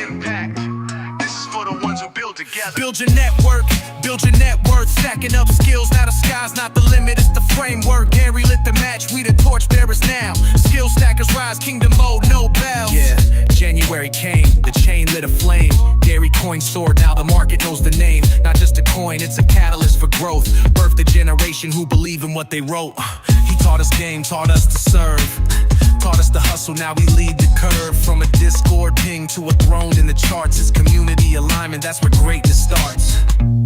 impact. This is for the ones who build together. Build your network, build your net worth. Stacking up skills, now the sky's not the limit, it's the framework. Gary lit the match, we the torch bearers now. Skill stackers rise, kingdom mode, no bells. Yeah, January came, the chain lit a flame. Dairy coin soared, now the market knows the name. Not just a coin, it's a catalyst for growth. Birthed a generation who believe in what they wrote. He taught us game, taught us to serve. Taught us to hustle, now we lead the curve. From a Discord ping to a throne in the charts. It's community alignment, that's where greatness starts.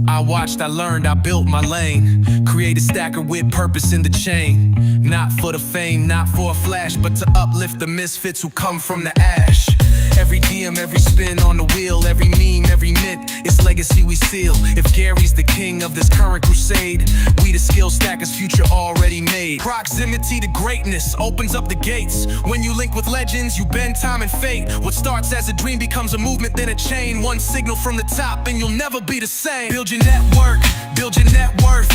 I watched, I learned, I built my lane. Created stacker with purpose in the chain. Not for the fame, not for a flash, but to uplift the misfits who come from the ash. Every DM, every spin on the wheel, every meme, every myth, it's legacy we seal. If Gary's the king of this current crusade, we the skill stackers, future already made. Proximity to greatness opens up the gates. When you link with legends, you bend time and fate. What starts as a dream becomes a movement, then a chain. One signal from the top and you'll never be the same. Build your network, build your net worth.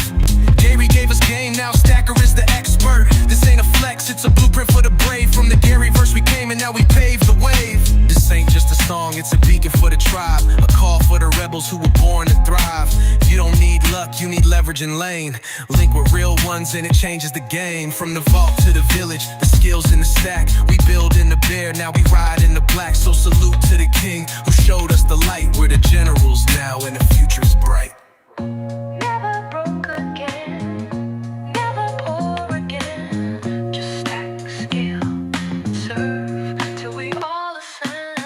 Gary gave us game, now Stacker is the expert. This ain't a flex, it's a blueprint for the brave. From the Gary verse we came and now we paved the wave. This ain't just a song, it's a beacon for the tribe. A call for the rebels who were born to thrive. You don't need luck, you need leverage and lane. Link with real ones and it changes the game. From the vault to the village, the skills in the stack. We build in the bear, now we ride in the black. So salute to the king who showed us the light. We're the generals now and the future is bright. Never broke again, never poor again. Just stack, scale, serve till we all ascend.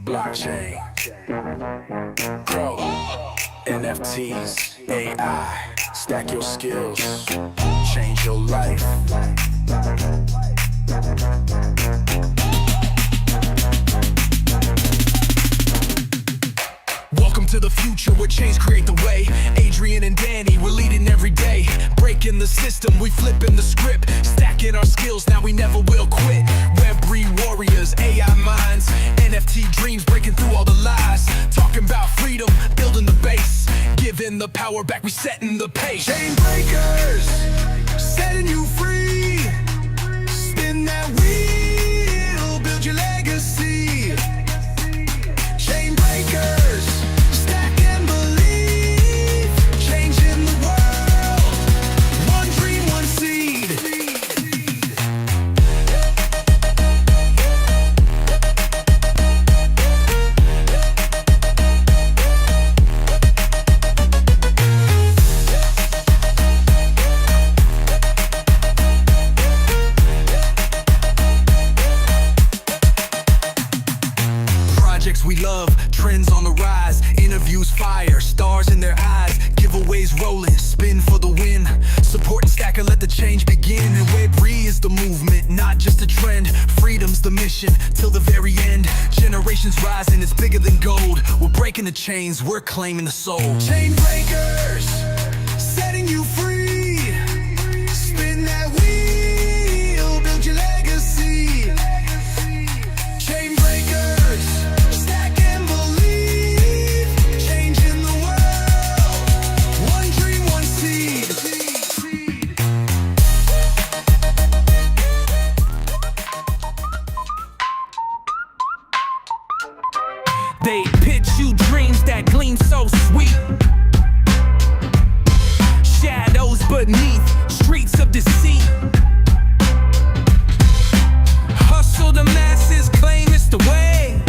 Blockchain, Pro, NFTs, AI, stack your skills, change your life. Welcome to the future where chains create the way. Adrian and Danny, we're leading every day. Breaking the system, we flipping the script. Stacking our skills, now we never will quit. Web3 warriors, AI minds, NFT dreams, breaking through all the lies. Talking about freedom, building the base. Giving the power back, we setting the pace. Chain breakers, setting you free. Spin that wheel, build your legacy. Chain breakers, stack and believe. Changing the world, one dream, one seed. We love, trends on the rise, interviews fire, stars in their eyes, giveaways rolling, spin for the win. Support and stacker, let the change begin. And Web3 is the movement, not just a trend. Freedom's the mission, till the very end. Generations rising, it's bigger than gold. We're breaking the chains, we're claiming the soul. Chain breakers, setting you free. Spin that wheel, build your legacy. Chain breakers, stack and believe. Changing the world, one dream, one seed. They pitch you dreams that gleam so sweet. Shadows beneath streets of deceit. Hustle the masses, claim it's the way.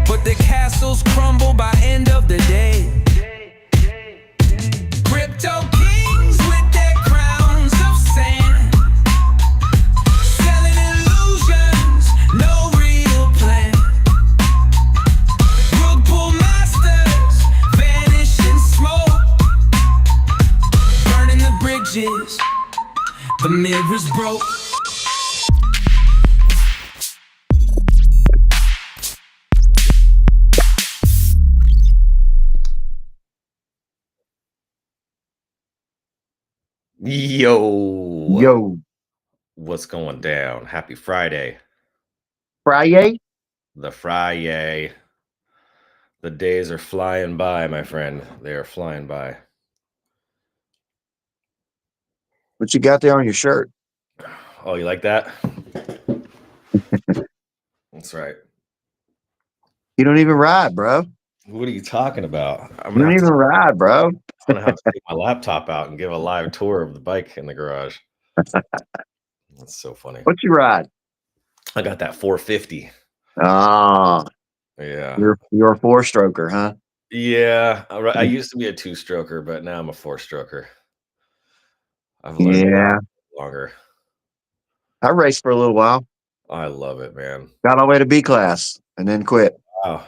But the castles crumble by end of the day. Crypto kings with their crowns of sand. Selling illusions, no real plan. Rug pull masters vanish in smoke. Burning the bridges, the mirrors broke. Yo, Yo, what's going down? Happy Friday. Friday? The Friday. The days are flying by, my friend. They are flying by. What you got there on your shirt? Oh, you like that? That's right. You don't even ride, bro. What are you talking about? You don't even ride, bro. I'm gonna have to take my laptop out and give a live tour of the bike in the garage. That's so funny. What you ride? I got that 450. Ah, Yeah. you're a four stroker, huh? Yeah. I used to be a two-stroker, but now I'm a four-stroker. I've learned a lot Yeah. longer. I raced for a little while. I love it, man. Got all the way to B class and then quit. Wow.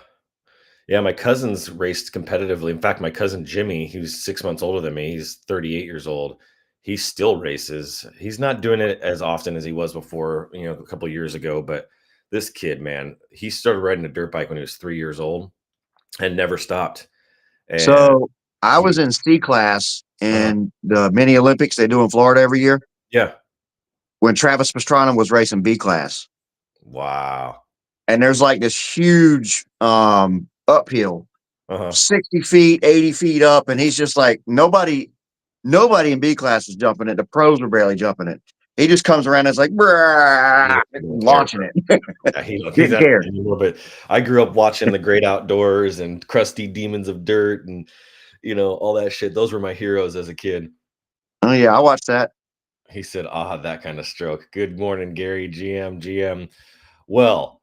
Yeah, my cousins raced competitively. In fact, my cousin Jimmy, who's 6 months older than me, he's 38 years old. He still races. He's not doing it as often as he was before, a couple years ago. But this kid, man, he started riding a dirt bike when he was 3 years old and never stopped. And So I he, was in C class uh, in the mini Olympics they do in Florida every year yeah, when Travis Pastrana was racing B class. wow, And there's like this huge uphill, uh-huh. 60 feet, 80 feet up, and he's just like nobody in B class is jumping it. The pros were barely jumping it. He just comes around and it's like He don't care. launching it. Yeah, he's Didn't not care. anymore. But I grew up watching The Great Outdoors and Crusty Demons of Dirt and all that shit. Those were my heroes as a kid. Oh yeah, I watched that. He said, "Ah, that kind of stroke." Good morning, Gary, GM. Well,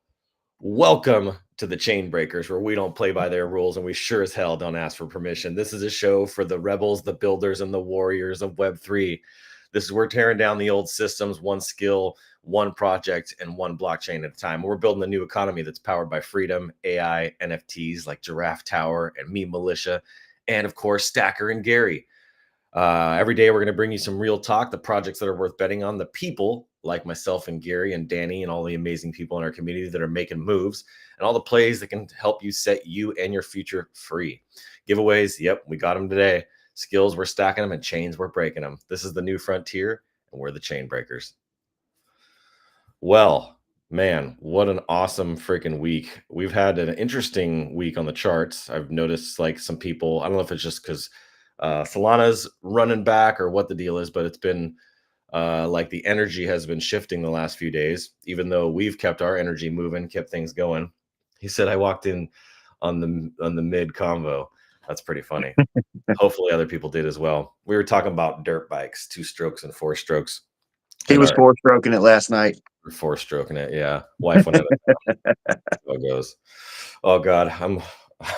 welcome to the Chain Breakers, where we don't play by their rules and we sure as hell don't ask for permission. This is a show for the rebels, the builders, and the warriors of Web3. This is we're tearing down the old systems, one skill, one project, and one blockchain at a time. We're building a new economy that's powered by freedom, AI, NFTs like Giraffe Tower and Meme Militia, and of course, Stacker and Gary. Every day, we're going to bring you some real talk, the projects that are worth betting on, the people like myself and Gary and Danny and all the amazing people in our community that are making moves, and all the plays that can help you set you and your future free. Giveaways, yep, we got them today. Skills, we're stacking them, and chains, we're breaking them. This is the new frontier, and we're the chain breakers. Well, man, what an awesome freaking week. We've had an interesting week on the charts. I've noticed like some people, I don't know if it's just because Solana's running back or what the deal is, but it's been like the energy has been shifting the last few days, even though we've kept our energy moving, kept things going. He said I walked in on the mid convo. That's pretty funny. Hopefully other people did as well. We were talking about dirt bikes, two strokes and four strokes. He And was our four stroking it last night. four stroking it, yeah. Wife went in. That's how it goes. Oh God,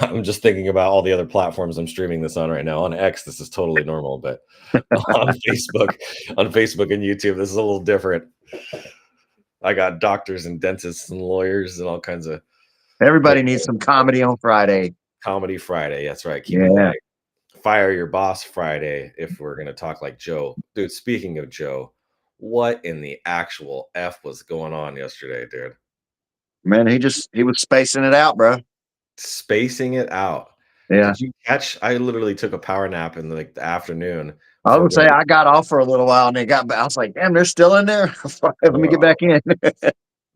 I'm just thinking about all the other platforms I'm streaming this on right now. On X, this is totally normal, but on Facebook and YouTube, this is a little different. I got doctors and dentists and lawyers and all kinds of Everybody needs some comedy on Friday. comedy Friday. That's right. Keep it Yeah. light. Fire your boss Friday if we're gonna talk like Joe. Dude, speaking of Joe, what in the actual F was going on yesterday, dude? Man, he was spacing it out, bro. Spacing it out. Yeah. Did you catch? I literally took a power nap in like the afternoon I before would say going to I got off for a little while and they got back. I was like, damn, they're still in there. Let me get oh, back in.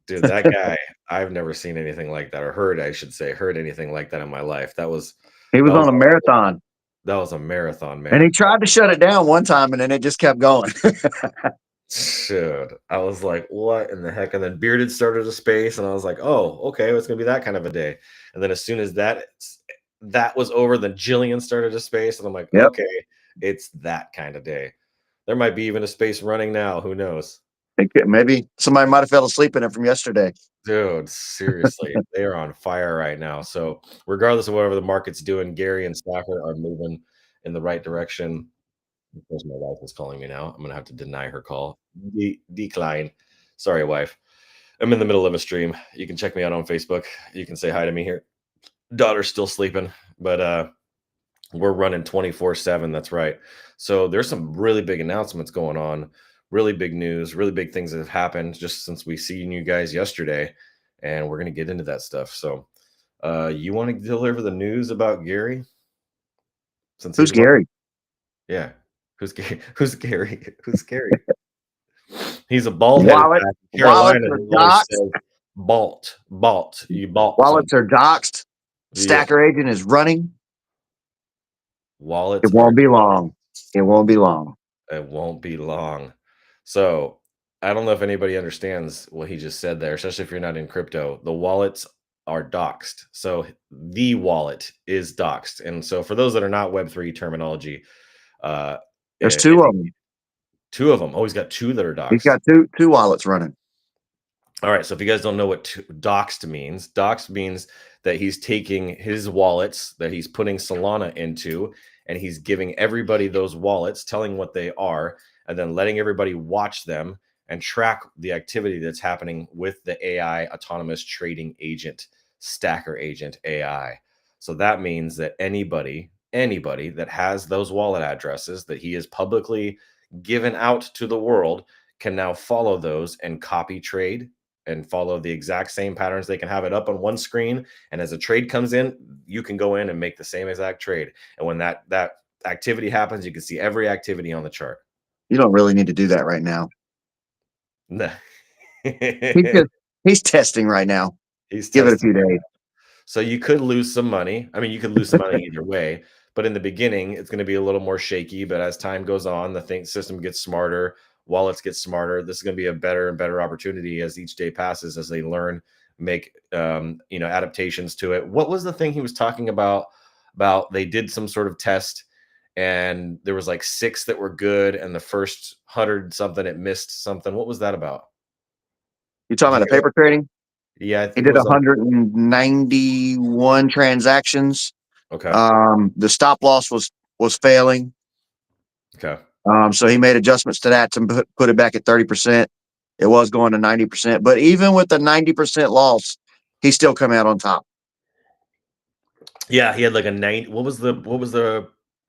dude, that guy, I've never seen anything like that, or heard, I should say, heard anything like that in my life. He was That was on a marathon that was a marathon, and he man. tried to shut it down one time and then it just kept going. Dude, I was like, what in the heck? And then Bearded started a space, and I was like, oh, okay, it's gonna be that kind of a day. And then as soon as that was over, then Jillian started a space, and I'm like, Yep. okay, it's that kind of day. There might be even a space running now. Who knows? Maybe somebody might have fell asleep in it from yesterday. Dude, seriously, they are on fire right now. So, regardless of whatever the market's doing, Gary and Stacker are moving in the right direction. Of course, my wife is calling me now. I'm gonna have to deny her call. Decline. Sorry, wife. I'm in the middle of a stream. You can check me out on Facebook. You can say hi to me here. Daughter's still sleeping, but we're running 24/7. That's right. So there's some really big announcements going on, really big news, really big things that have happened just since we seen you guys yesterday, and we're gonna get into that stuff. So, you want to deliver the news about Gary since Who's he's one? Gary? Yeah. Who's Gary? Who's Gary? Who's Gary? He's a bald-headed Wallet, guy from wallets Carolina are who always doxxed. says, "Balt. You bought Wallets something." are doxxed. Yeah. Stacker agent is running. Wallets It are won't be long. It won't be long. It won't be long. So, I don't know if anybody understands what he just said there, especially if you're not in crypto. The wallets are doxed. So, the wallet is doxed. And so, for those that are not Web3 terminology, uh, There's I two of think them. 2 of them. Oh, he's got 2 that are He's doxed. got two wallets running. All right. So, if you guys don't know what doxed means, doxed means that he's taking his wallets that he's putting Solana into, and he's giving everybody those wallets, telling what they are, and then letting everybody watch them and track the activity that's happening with the AI autonomous trading agent, stacker agent AI. So that means that anybody that has those wallet addresses that he has publicly given out to the world can now follow those and copy trade and follow the exact same patterns. They can have it up on one screen, and as a trade comes in, you can go in and make the same exact trade. And when that activity happens, you can see every activity on the chart. You don't really need to do that right now. No. He's just he's testing right now. He's Give it a testing few right days. now. So you could lose some money. I mean, you could lose some money either way, but in the beginning, it's going to be a little more shaky. But as time goes on, the system gets smarter, wallets get smarter. This is going to be a better and better opportunity as each day passes, as they learn, make adaptations to it. What was the thing he was talking about? About they did some sort of test, and there was like 6 that were good, and the first 100 something it missed something. What was that about? You talking Did you about the hear that? paper trading? Yeah, I He think it did was on. 191 transactions. Okay. The stop loss was failing. Okay. So he made adjustments to that to put it back at 30%. It was going to 90%, but even with the 90% loss, he still come out on top. Yeah, he had like a 9 what was the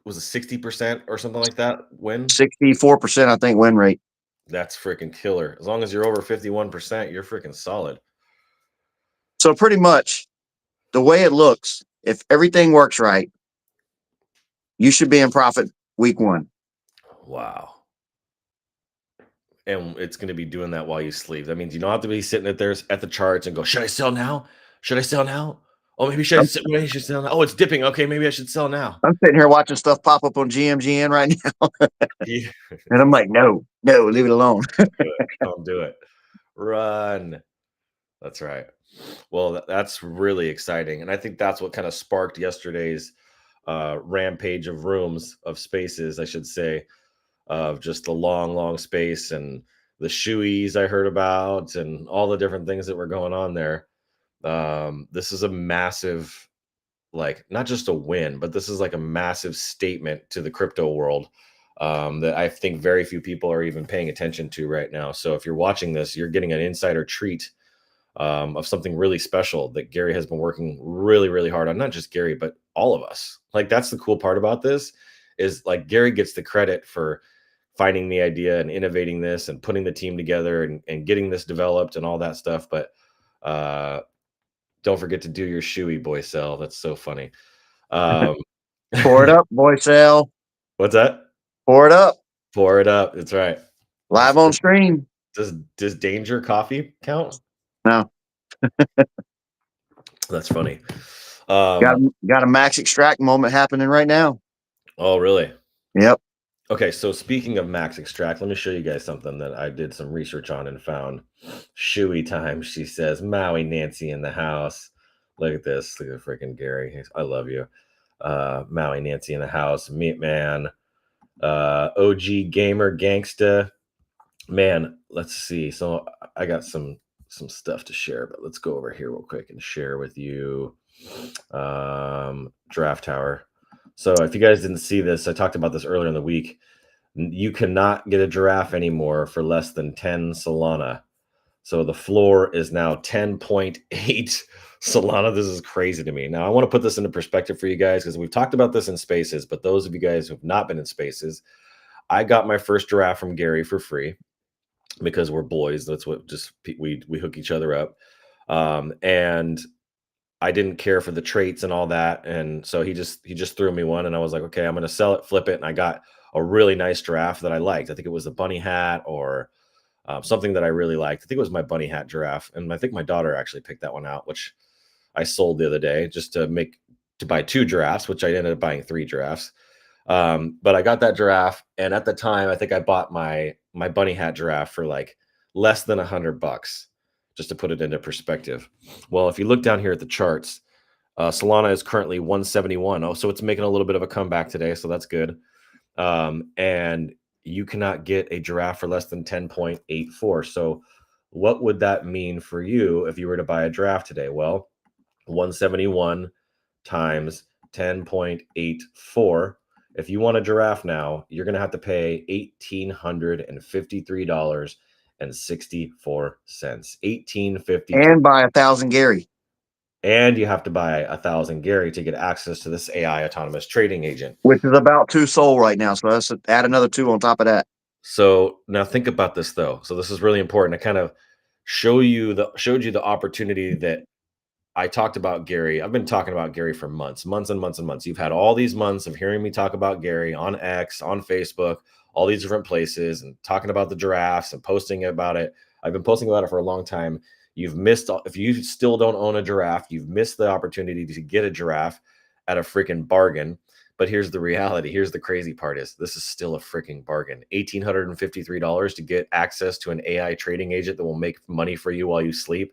was it 60% or something like that win? 64%, I think, win rate. That's freaking killer. As long as you're over 51%, you're freaking solid. So pretty much the way it looks, if everything works right, you should be in profit week one. Wow. And it's going to be doing that while you sleep. That means you don't have to be sitting at there at the charts and go, "Should I sell now? Should I sell now? Oh, maybe I should sell now. Oh, it's dipping. Okay, maybe I should sell now." I'm sitting here watching stuff pop up on GMGN right now, Yeah. and I'm like, no, leave it alone. Do it. Don't do it. Run. That's right. Well, that's really exciting, and I think that's what kind of sparked yesterday's rampage of rooms of spaces, I should say, of just the long space and the shoeies I heard about and all the different things that were going on there. This is a massive, like, not just a win, but this is like a massive statement to the crypto world that I think very few people are even paying attention to right now. So if you're watching this, you're getting an insider treat of something really special that Gary has been working really hard on. Not just Gary, but all of us. Like, that's the cool part about this is, like, Gary gets the credit for finding the idea and innovating this and putting the team together and getting this developed and all that stuff. But don't forget to do your shoey, boy cell. That's so funny. Um, Pour it up, boy, Sal. what's that? Pour it up. Pour it up. That's right. Live on stream. Does Danger Coffee count? No, That's funny. got a max extract moment happening right now. Oh, really? Yep. Okay, so speaking of max extract, let me show you guys something that I did some research on and found. Shoey time, she says. Maui Nancy in the house. Look at this. Look at freaking Gary. I love you. Maui Nancy in the house. Meat Man. OG Gamer Gangsta. Man, let's see. So I got some stuff to share, but let's go over here real quick and share with you Draft Tower. So if you guys didn't see this, I talked about this earlier in the week. You cannot get a giraffe anymore for less than 10 Solana. So the floor is now 10.8 Solana. This is crazy to me. Now, I want to put this into perspective for you guys because we've talked about this in spaces, but those of you guys who have not been in spaces, I got my first giraffe from Gary for free because we're boys. That's what just we hook each other up. And I didn't care for the traits and all that, and so he just threw me one, and I was like, okay, I'm gonna sell it, flip it, and I got a really nice giraffe that I liked. I think it was a bunny hat or something that I really liked. I think it was my bunny hat giraffe, and I think my daughter actually picked that one out, which I sold the other day just to buy 2 giraffes, which I ended up buying 3 giraffes. But I got that giraffe, and at the time, I think I bought my bunny hat giraffe for like less than $100, just to put it into perspective. Well, if you look down here at the charts, Solana is currently 171. Oh, so it's making a little bit of a comeback today, so that's good. And you cannot get a giraffe for less than 10.84. So what would that mean for you if you were to buy a giraffe today? Well, 171 times 10.84. If you want a giraffe now, you're going to have to pay $1,853.64. 1854. And buy 1,000 Gary. And you have to buy 1,000 Gary to get access to this AI autonomous trading agent. Which is about 2 SOL right now. So let's add another 2 on top of that. So now think about this though. So this is really important. I kind of showed you the opportunity that I talked about Gary. I've been talking about Gary for months and months and months. You've had all these months of hearing me talk about Gary on X, on Facebook, all these different places, and talking about the giraffes and posting about it. I've been posting about it for a long time. You've missed, if you still don't own a giraffe, you've missed the opportunity to get a giraffe at a freaking bargain. But here's the reality. Here's the crazy part is this is still a freaking bargain. $1,853 to get access to an AI trading agent that will make money for you while you sleep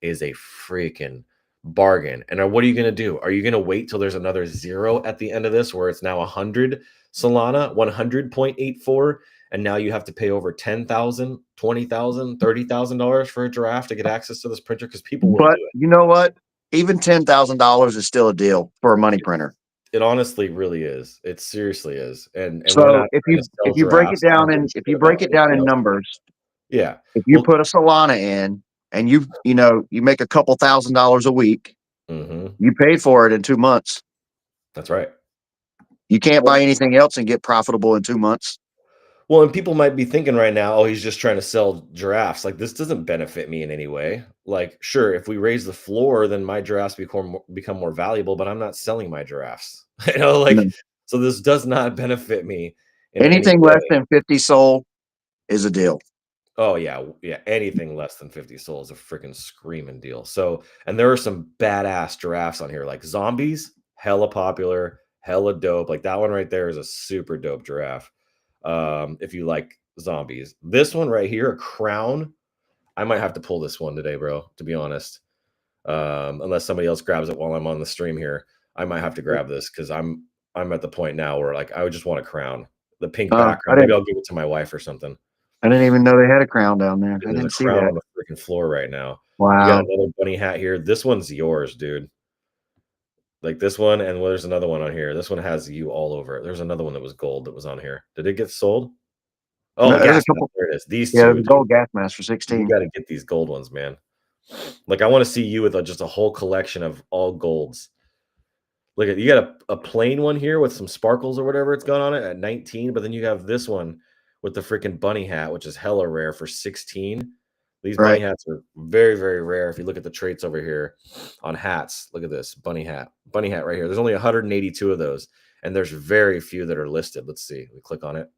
is a freaking bargain. And what are you going to do? Are you going to wait till there's another 0 at the end of this where it's now 100 Solana, 100.84, and now you have to pay over $10,000, $20,000, $30,000 for a giraffe to get access to this printer? Because people will But do it. you know what? Even $10,000 is still a deal for a money printer. It honestly really is. It seriously is. And we're So not if trying you to sell if you break it giraffes. I'm down not in giving if shit you about break it down anybody in else. numbers, Yeah. if you Well, put a Solana in and you make a couple $1,000s a week, you paid for it in 2 months. that's right. You can't buy anything else and get profitable in 2 months. Well, and people might be thinking right now, oh, he's just trying to sell giraffes. Like, this doesn't benefit me in any way. Like, sure, if we raise the floor, then my giraffes become more valuable, but I'm not selling my giraffes. No. So this does not benefit me in any Anything way. less than 50 SOL is a deal. Oh, yeah. Yeah. Anything less than 50 SOL is a freaking screaming deal. So, and there are some badass giraffes on here, like zombies, hella popular, hella dope. Like that one right there is a super dope giraffe. If you like zombies, this one right here, a crown. I might have to pull this one today, bro, to be honest. Unless somebody else grabs it while I'm on the stream here, I might have to grab this because I'm at the point now where like I would just want a crown, the pink I background. Maybe I'll give it to my wife or something. I didn't even know they had a crown down there. I There's a didn't see crown that. on the freaking floor right now. You got Wow. another bunny hat here. This one's yours, dude. Like this one, and there's another one on here. This one has you all over it. There's another one that was gold that was on here. Did it get sold? Oh, No, the there's a gas mask. couple. There it is. These Yeah, two, the dude. gold gas mask for You 16. got to get these gold ones, man. Like I want to see you with just a whole collection of all golds. Look at you got a plain one here with some sparkles or whatever it's got on it at 19, but then you have this one with the freaking bunny hat, which is hella rare for 16. These bunny Right. hats are very, very rare. If you look at the traits over here on hats, look at this bunny hat right here. There's only 182 of those, and there's very few that are listed. Let's see. We click on it.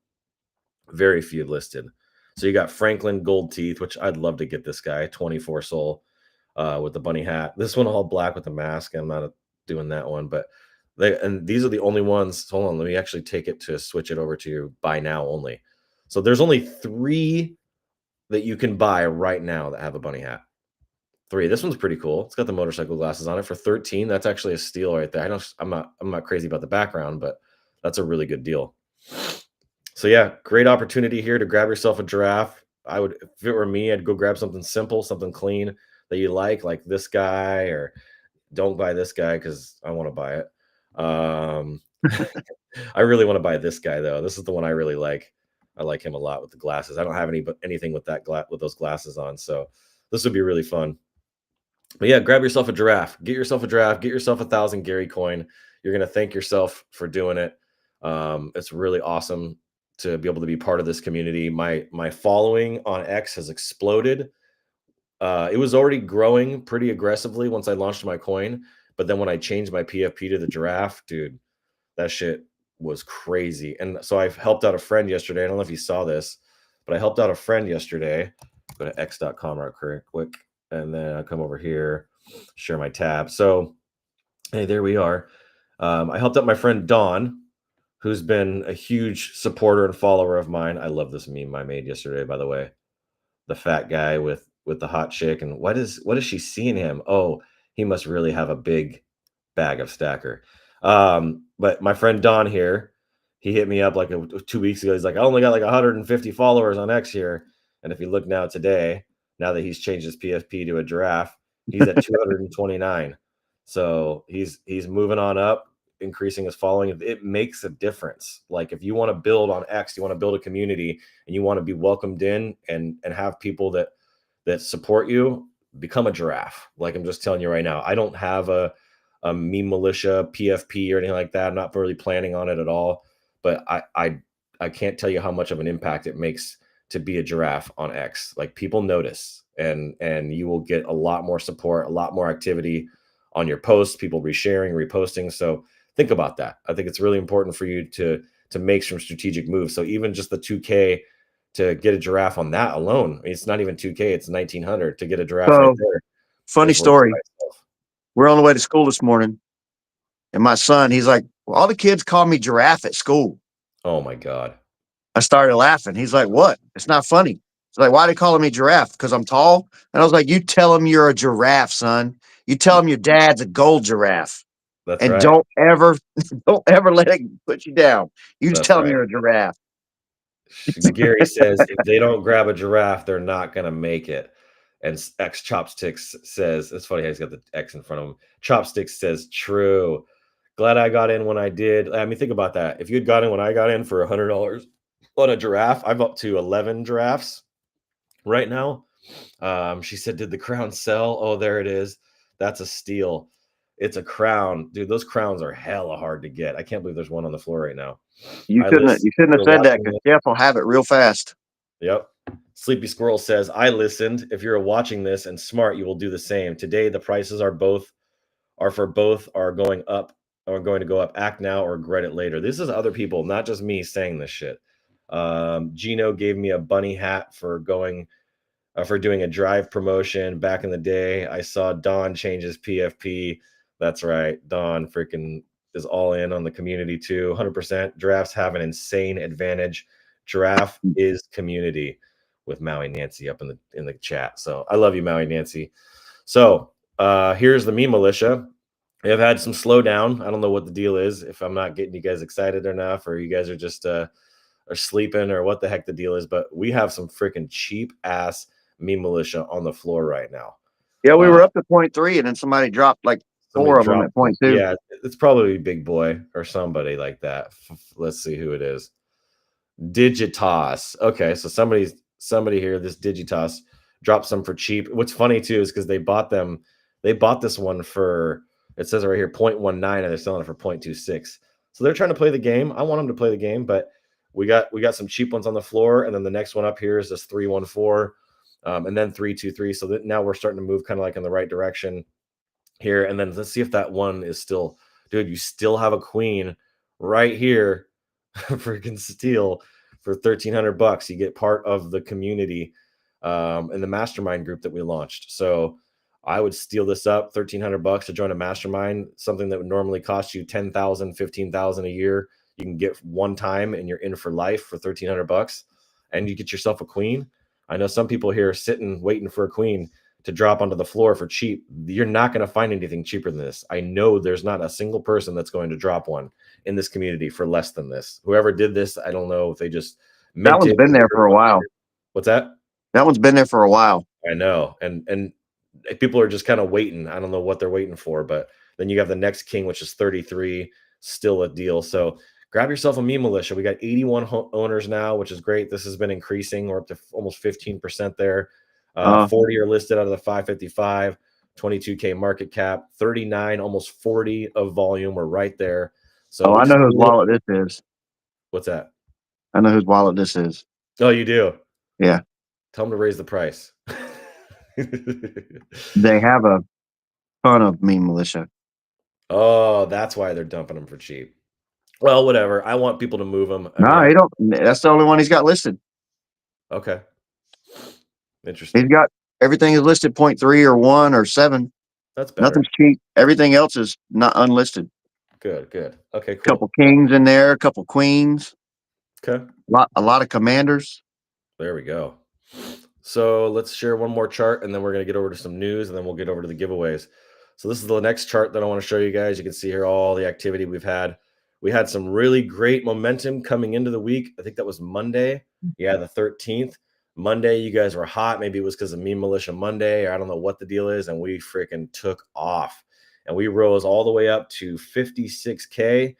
Very few listed. So you got Franklin Gold Teeth, which I'd love to get this guy 24 soul with the bunny hat. This one all black with the mask. I'm not doing that one, but these are the only ones. Hold on, let me actually take it to switch it over to buy now only. So there's only 3 that you can buy right now that have a bunny hat. 3. This one's pretty cool. It's got the motorcycle glasses on it for 13. That's actually a steal right there. I'm not crazy about the background, but that's a really good deal. So yeah, great opportunity here to grab yourself a giraffe. I would, if it were me, I'd go grab something simple, something clean that you like this guy, or don't buy this guy because I want to buy it. I really want to buy this guy though. This is the one I really like. I like him a lot with the glasses. I don't have anything with with those glasses on, so this would be really fun. But yeah, grab yourself a giraffe. Get yourself a giraffe. Get yourself 1,000 Gary coin. You're gonna thank yourself for doing it. It's really awesome to be able to be part of this community. My following on X has exploded It was already growing pretty aggressively once I launched my coin, but then when I changed my PFP to the giraffe, dude, that shit was crazy. And so I've helped out a friend yesterday. I don't know if you saw this, but I helped out a friend yesterday. Go to x.com real quick, and then I come over here, share my tab. So, hey, there we are. I helped out my friend Dawn, who's been a huge supporter and follower of mine. I love this meme I made yesterday, by the way. The fat guy with the hot chick, and what is she seeing him? Oh, he must really have a big bag of stacker. But my friend Don here, he hit me up like 2 weeks ago. He's like, I only got like 150 followers on X here. And if you look now today, now that he's changed his PFP to a giraffe, he's at 229. So he's moving on up, increasing his following. It makes a difference. Like if you want to build on X, you want to build a community and you want to be welcomed in and have people that support you, become a giraffe. Like I'm just telling you right now, I don't have a meme militia PFP or anything like that. I'm not really planning on it at all, but I can't tell you how much of an impact it makes to be a giraffe on X. Like people notice, and you will get a lot more support, a lot more activity on your posts, people resharing, reposting. So think about that. I think it's really important for you to make some strategic moves. So even just the 2K to get a giraffe on that alone, I mean, it's not even 2K, it's 1900 to get a giraffe right there. Funny story. We're on the way to school this morning, and my son, he's like, well, all the kids call me giraffe at school. Oh my God. I started laughing. He's like, what? It's not funny. It's like, why are they calling me giraffe? Because I'm tall? And I was like, you tell them you're a giraffe, son. You tell them your dad's a gold giraffe. That's and right. don't ever let it put you down. You just That's tell them right. you're a giraffe. Gary says if they don't grab a giraffe, they're not going to make it. And X Chopsticks says, it's funny how he's got the X in front of him. Chopsticks says, true. Glad I got in when I did. I mean, think about that. If you had got in when I got in for $100 on a giraffe, I'm up to 11 giraffes right now. She said, did the crown sell? Oh, there it is. That's a steal. It's a crown. Dude, those crowns are hella hard to get. I can't believe there's one on the floor right now. You shouldn't have said that because Jeff will have it real fast. Yep. Sleepy Squirrel says, I listened. If you're watching this and smart, you will do the same. Today, the prices are going up or going to go up. Act now or regret it later. This is other people, not just me saying this shit. Gino gave me a bunny hat for doing a drive promotion back in the day. I saw Don change his PFP. That's right. Don freaking is all in on the community too. 100%. Giraffes have an insane advantage. Giraffe is community, with Maui Nancy up in the chat. So I love you, Maui Nancy. So here's the meme militia. We have had some slowdown. I don't know what the deal is, if I'm not getting you guys excited enough, or you guys are just are sleeping, or what the heck the deal is. But we have some freaking cheap ass meme militia on the floor right now. Yeah, we were up to 0.3, and then somebody dropped like 4 of them at 0.2. Yeah, it's probably Big Boy or somebody like that. Let's see who it is. Digitas. Okay, so somebody here, this Digitas dropped some for cheap. What's funny too is because they bought this one for, it says right here 0.19, and they're selling it for 0.26. So they're trying to play the game. I want them to play the game, but we got some cheap ones on the floor, and then the next one up here is this 314, and then 323. So that now we're starting to move kind of like in the right direction here. And then let's see if that one is still, dude, you still have a queen right here. Freaking steal for $1,300. You get part of the community in the mastermind group that we launched. So I would steal this up, $1,300 to join a mastermind, something that would normally cost you $10,000, $15,000 a year. You can get one time and you're in for life for $1,300, and you get yourself a queen. I know some people here are sitting waiting for a queen to drop onto the floor for cheap. You're not going to find anything cheaper than this. I know there's not a single person that's going to drop one in this community for less than this. Whoever did this, I don't know if they just that one's been there for a while. What's that? That one's been there for a while. I know. And people are just kind of waiting. I don't know what they're waiting for, but then you have the next king, which is 33, still a deal. So grab yourself a meme militia. We got 81 owners now, which is great. This has been increasing. We're up to almost 15% there. 40 are listed out of the 555, 22K market cap, 39, almost 40 of volume. We're right there. So I know whose wallet this is. What's that? I know whose wallet this is. Oh, you do? Yeah. Tell them to raise the price. They have a ton of meme militia. Oh, that's why they're dumping them for cheap. Well, whatever. I want people to move them. I mean, No, he don't. That's the only one he's got listed. okay. He's Interesting. got everything is listed 0.3 or 1 or 7. That's Nothing's better. cheap. Everything else is not unlisted. Good, good. Okay, Couple cool. kings in there, a couple queens, Okay. a lot of commanders. There we go. So let's share one more chart and then we're going to get over to some news and then we'll get over to the giveaways. So this is the next chart that I want to show you guys. You can see here all the activity we've had. We had some really great momentum coming into the week. I think that was Monday. Yeah, the 13th. Monday, you guys were hot. Maybe it was because of Meme Militia Monday, or I don't know what the deal is. And we freaking took off. And we rose all the way up to 56K.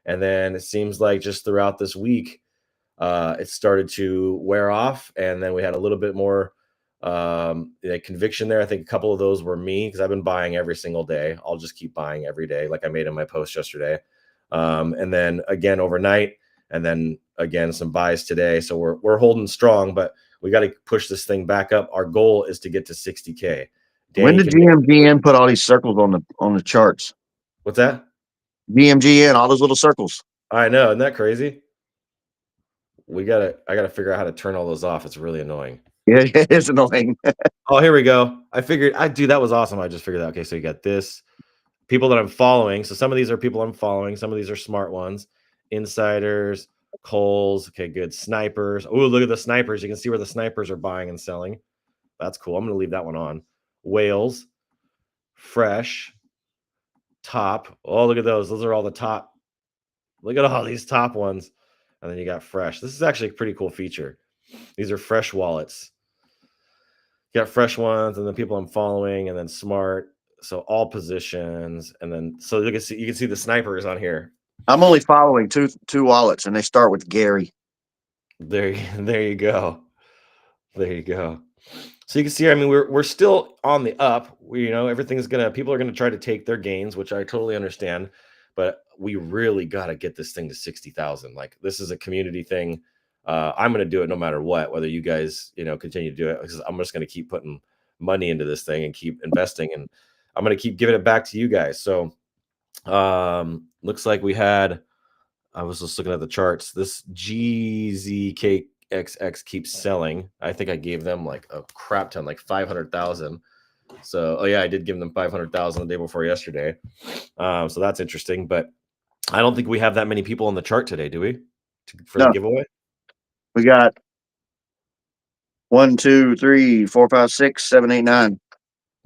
And then it seems like just throughout this week, it started to wear off, and then we had a little bit more conviction there. I think a couple of those were me because I've been buying every single day. I'll just keep buying every day, like I made in my post yesterday, and then again overnight, and then again some buys today. So we're holding strong, but we got to push this thing back up. Our goal is to get to 60K. When Danny did can make GMGN put all these circles on the charts? what's that? GMGN, all those little circles. I know, isn't that crazy? I gotta figure out how to turn all those off. It's really annoying. Yeah, it is annoying. Oh, here we go. I figured I do. That was awesome. I just figured out. Okay, so you got this. People that I'm following. So some of these are people I'm following. Some of these are smart ones. Insiders, Coles. Okay, good. Snipers. Oh, look at the snipers. You can see where the snipers are buying and selling. That's cool. I'm going to leave that one on. Whales, Fresh, Top. Oh, look at those. Those are all the top. Look at all these top ones. And then you got Fresh. This is actually a pretty cool feature. These are Fresh wallets. You got Fresh ones, and then people I'm following, and then Smart. So all positions, and then so you can see the snipers on here. I'm only following two wallets, and they start with Gary. There you go. There you go. So you can see, I mean, we're still on the up. People are gonna try to take their gains, which I totally understand, but we really got to get this thing to 60,000. Like, this is a community thing. I'm gonna do it no matter what, whether you guys, continue to do it, because I'm just gonna keep putting money into this thing and keep investing, and I'm gonna keep giving it back to you guys. So looks like I was just looking at the charts. This GZKXX keeps selling. I think I gave them like a crap ton, like 500,000. So, oh yeah, I did give them 500,000 the day before yesterday. So that's interesting, but I don't think we have that many people on the chart today, do we? For the No, giveaway? we got 1, 2, 3, 4, 5, 6, 7, 8, 9.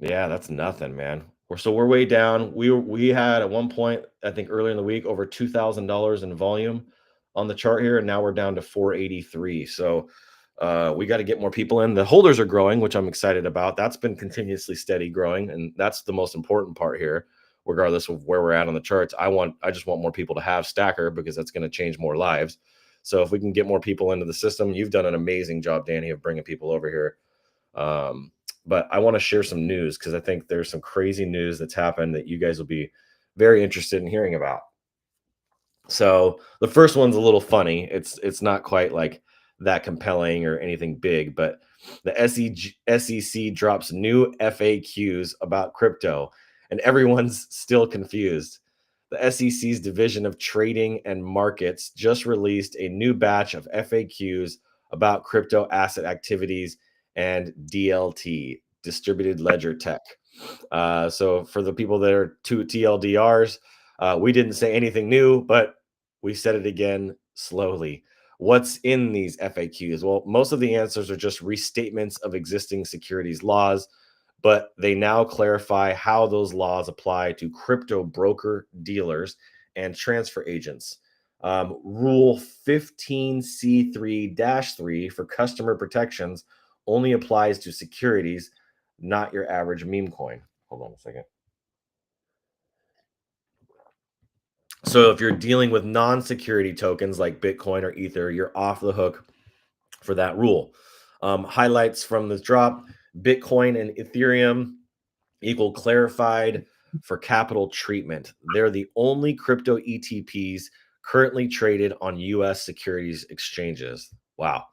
Yeah, that's nothing, man. We're way down. We had at one point, I think earlier in the week, over $2,000 in volume on the chart here, and now we're down to 483. So we got to get more people in. The holders are growing, which I'm excited about. That's been continuously steady growing, and that's the most important part here, regardless of where we're at on the charts. I just want more people to have Stacker, because that's going to change more lives. So if we can get more people into the system, you've done an amazing job, Danny, of bringing people over here. But I want to share some news, because I think there's some crazy news that's happened that you guys will be very interested in hearing about. So the first one's a little funny. It's not quite like that compelling or anything big, but the SEC drops new FAQs about crypto, and everyone's still confused. The SEC's Division of Trading and Markets just released a new batch of FAQs about crypto asset activities and DLT, distributed ledger tech. So for the people that are two TLDRs, we didn't say anything new, but we said it again slowly. What's in these FAQs? Well, most of the answers are just restatements of existing securities laws, but they now clarify how those laws apply to crypto broker dealers and transfer agents. Rule 15C3-3 for customer protections only applies to securities, not your average meme coin. Hold on a second. So if you're dealing with non-security tokens like Bitcoin or Ether, you're off the hook for that rule. Highlights from this drop: Bitcoin and Ethereum equal clarified for capital treatment. They're the only crypto ETPs currently traded on US securities exchanges. Wow.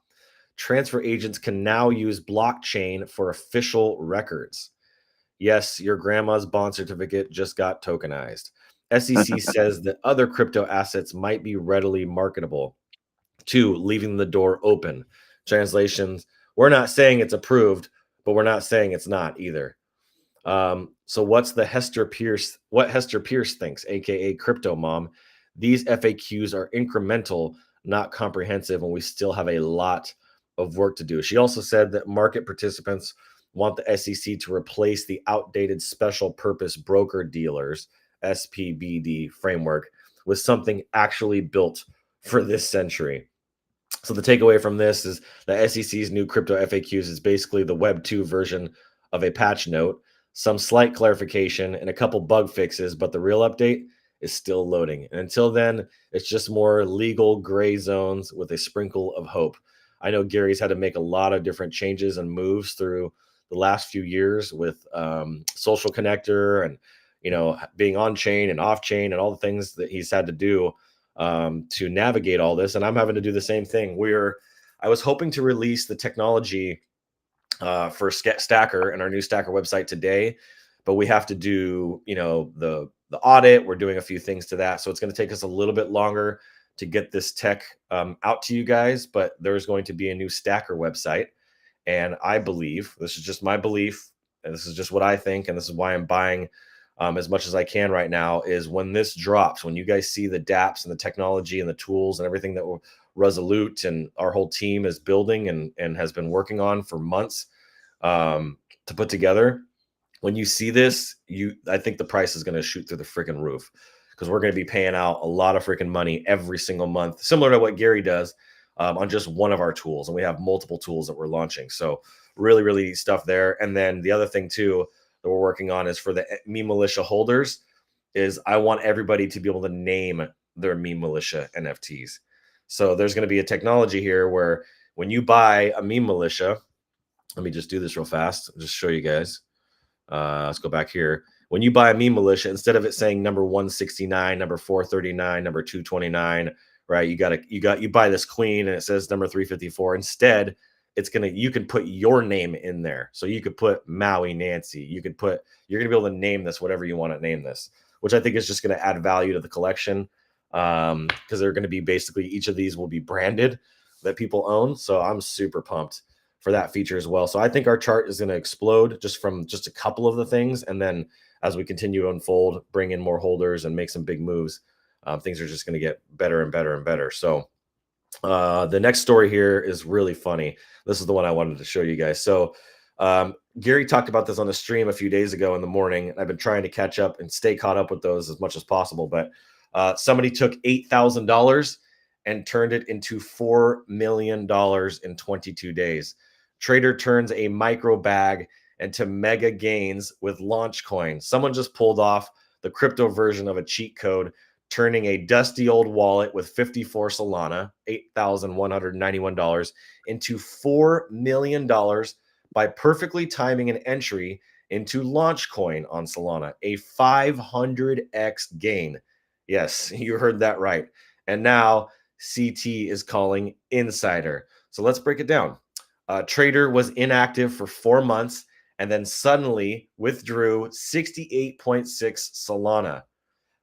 transfer agents can now use blockchain for official records. Yes, your grandma's bond certificate just got tokenized. SEC says that other crypto assets might be readily marketable. 2, leaving the door open. Translations, we're not saying it's approved, but we're not saying it's not either. So what's the Hester Pierce, what Hester Pierce thinks, aka Crypto Mom? These FAQs are incremental, not comprehensive, and we still have a lot of work to do. She also said that market participants want the SEC to replace the outdated special purpose broker dealers, SPBD framework, with something actually built for this century. So the takeaway from this is the SEC's new crypto FAQs is basically the Web 2 version of a patch note, some slight clarification, and a couple bug fixes, but the real update is still loading. And until then, it's just more legal gray zones with a sprinkle of hope. I know Gary's had to make a lot of different changes and moves through the last few years with social connector and being on chain and off chain and all the things that he's had to do to navigate all this. And I'm having to do the same thing. I was hoping to release the technology for Stacker and our new Stacker website today, but we have to do, the audit. We're doing a few things to that. So it's going to take us a little bit longer to get this tech out to you guys, but there's going to be a new Stacker website. And I believe, this is just my belief, and this is just what I think, and this is why I'm buying as much as I can right now, is when this drops, when you guys see the dApps and the technology and the tools and everything that Resolute and our whole team is building and has been working on for months to put together, when you see this, I think the price is going to shoot through the freaking roof, because we're going to be paying out a lot of freaking money every single month, similar to what Gary does on just one of our tools. And we have multiple tools that we're launching. So really, really stuff there. And then the other thing too that we're working on is for the Meme Militia holders is I want everybody to be able to name their Meme Militia NFTs. So there's going to be a technology here where when you buy a Meme Militia, let me just do this real fast, just show you guys. Let's go back here. When you buy a Meme Militia, instead of it saying number 169, number 439, number 229, right? You buy this queen and it says number 354. Instead, you can put your name in there. So you could put Maui Nancy. You're going to be able to name this whatever you want to name this, which I think is just going to add value to the collection. Because they're going to be basically, each of these will be branded that people own. So I'm super pumped for that feature as well. So I think our chart is going to explode just from just a couple of the things. And then as we continue to unfold, bring in more holders and make some big moves, things are just going to get better and better and better. So the next story here is really funny. This is the one I wanted to show you guys. So Gary talked about this on the stream a few days ago in the morning. I've been trying to catch up and stay caught up with those as much as possible. But somebody took $8,000 and turned it into $4 million in 22 days. Trader turns a micro bag into mega gains with launch coin. Someone just pulled off the crypto version of a cheat code, turning a dusty old wallet with 54 Solana, $8,191, into $4 million by perfectly timing an entry into launch coin on Solana, a 500x gain. Yes, you heard that right. And now CT is calling insider. So let's break it down. Trader was inactive for 4 months and then suddenly withdrew 68.6 Solana,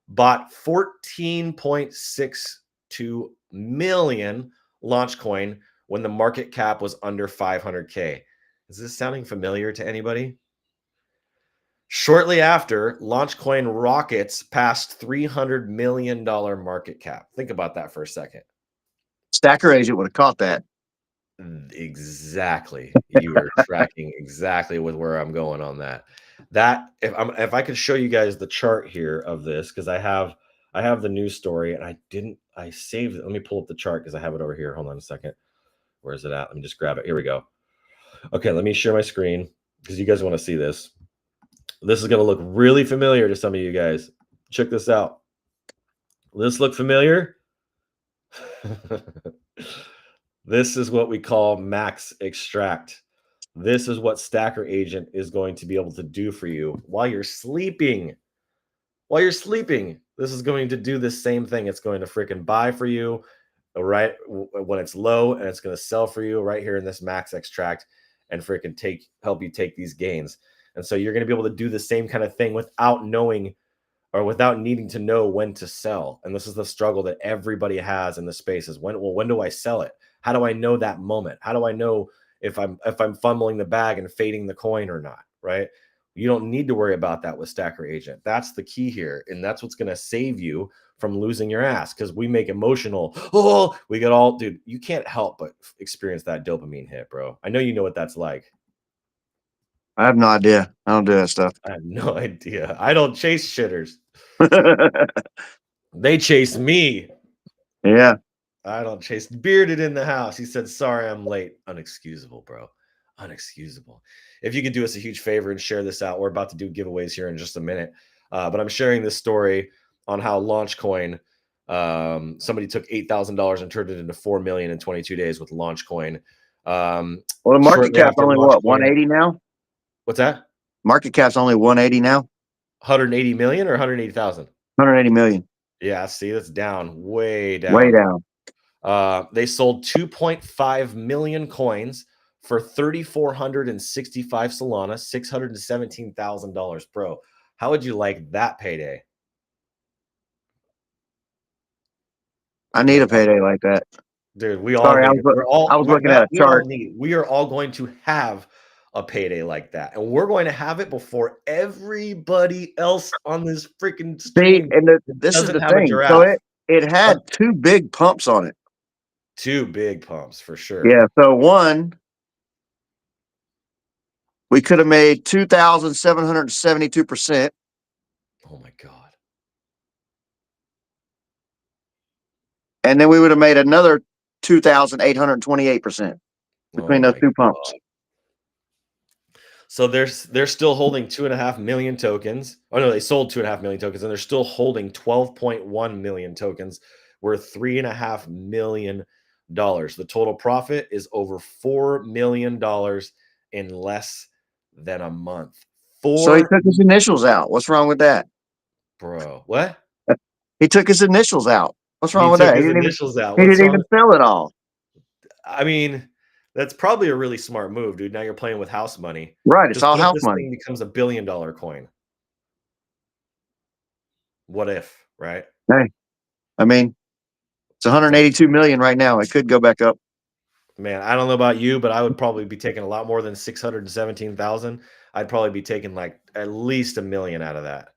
bought 14.62 million launch coin when the market cap was under 500K. Is this sounding familiar to anybody? Shortly after, Launchcoin rockets past $300 million market cap. Think about that for a second. Stacker agent would have caught that. Exactly. You were tracking exactly with where I'm going on that. If I could show you guys the chart here of this, because I have the news story and I saved it. Let me pull up the chart because I have it over here. Hold on a second. Where is it at? Let me just grab it. Here we go. Okay, let me share my screen because you guys want to see this. This is going to look really familiar to some of you guys. Check this out. Will this look familiar? This is what we call max extract. This is what Stacker Agent is going to be able to do for you while you're sleeping. While you're sleeping, this is going to do the same thing. It's going to freaking buy for you right when it's low, and it's going to sell for you right here in this max extract and freaking help you take these gains. And so you're going to be able to do the same kind of thing without knowing or without needing to know when to sell. And this is the struggle that everybody has in the space is when do I sell it? How do I know that moment? How do I know if I'm fumbling the bag and fading the coin or not, right? You don't need to worry about that with Stacker Agent. That's the key here. And that's what's going to save you from losing your ass, because we make emotional, we get all, dude, you can't help but experience that dopamine hit, bro. I know you know what that's like. I have no idea. I don't do that stuff. I have no idea. I don't chase shitters. They chase me. Yeah. I don't chase. Bearded in the house. He said, sorry, I'm late. Unexcusable, bro. Unexcusable. If you could do us a huge favor and share this out, we're about to do giveaways here in just a minute. But I'm sharing this story on how Launchcoin, somebody took $8,000 and turned it into $4 million in 22 days with Launchcoin. Well, the market Shortly cap's after only what, Launchcoin- 180 now? What's that? Market cap's only 180 now? 180 million or 180,000? 180 million. Yeah, see, that's down, way down. Way down. They sold 2.5 million coins for 3,465 Solana, $617,000. Bro, how would you like that payday? I need a payday like that. Dude, we all Sorry, need it. I was looking at a chart. We are all going to have a payday like that. And we're going to have it before everybody else on this freaking See, stream. and this is doesn't the have a thing. giraffe. So it had two big pumps on it. Two big pumps for sure. Yeah. So one, we could have made 2,772%. Oh my God. And then we would have made another 2,828% between those two pumps. God. So they're still holding 2.5 million tokens. Oh no, they sold 2.5 million tokens, and they're still holding 12.1 million tokens worth $3.5 million. The total profit is over $4 million in less than a month. So he took his initials out. What's wrong with that? Bro, what? He took his initials out. What's wrong with that? He didn't even sell it all. I mean, that's probably a really smart move, dude. Now you're playing with house money. Right. It's all house this money. thing becomes $1 billion coin. What if, right? Hey, I mean, it's 182 million right now. It could go back up. Man, I don't know about you, but I would probably be taking a lot more than 617,000. I'd probably be taking like at least $1 million out of that.